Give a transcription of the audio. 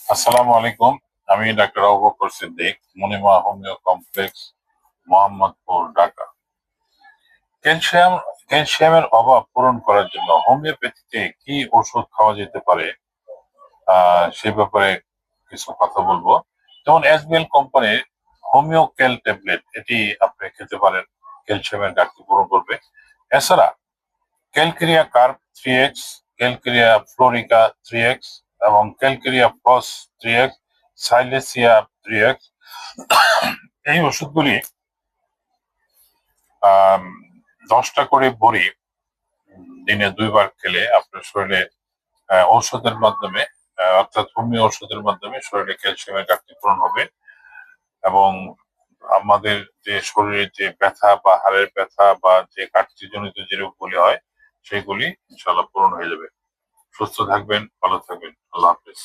আসসালামু আলাইকুম। আমি doctor Abu Bakar Siddique, Monima homeo complex, Mohammadpur, Dhaka. Calcium ক্যালসিয়ামের অভাব পূরণ করার জন্য হোমিওপ্যাথিতে কি ওষুধ খাওয়া যেতে পারে, সে ব্যাপারে কিছু কথা বলবো। যেমন এসবিএল কোম্পানির হোমিও ক্যাল ট্যাবলেট, এটি আপনি খেতে পারেন, ক্যালসিয়ামের ঘাটতি পূরণ করবে। এছাড়া calcarea carb 3x, calcarea fluorica 3x এবং ক্যালকেরিয়া ফস 3x, সাইলেসিয়া 3x, এই ওষুধগুলি আম, 10টা করে বড়ি দিনে 2বার খেলে আপনার শরীরে ঔষধের মাধ্যমে, অর্থাৎ হোমিও ওষুধের মাধ্যমে শরীরে ক্যালসিয়ামের ঘাটতি পূরণ হবে। এবং আমাদের যে শরীরে যে ব্যথা বা হাড়ের ব্যথা বা যে ঘাটতিজনিত যে রোগগুলি হয়, সেগুলি ইনশাল্লাহ পূরণ হয়ে যাবে। সুস্থ থাকবেন, ভালো থাকবেন। আল্লাহ হাফেজ।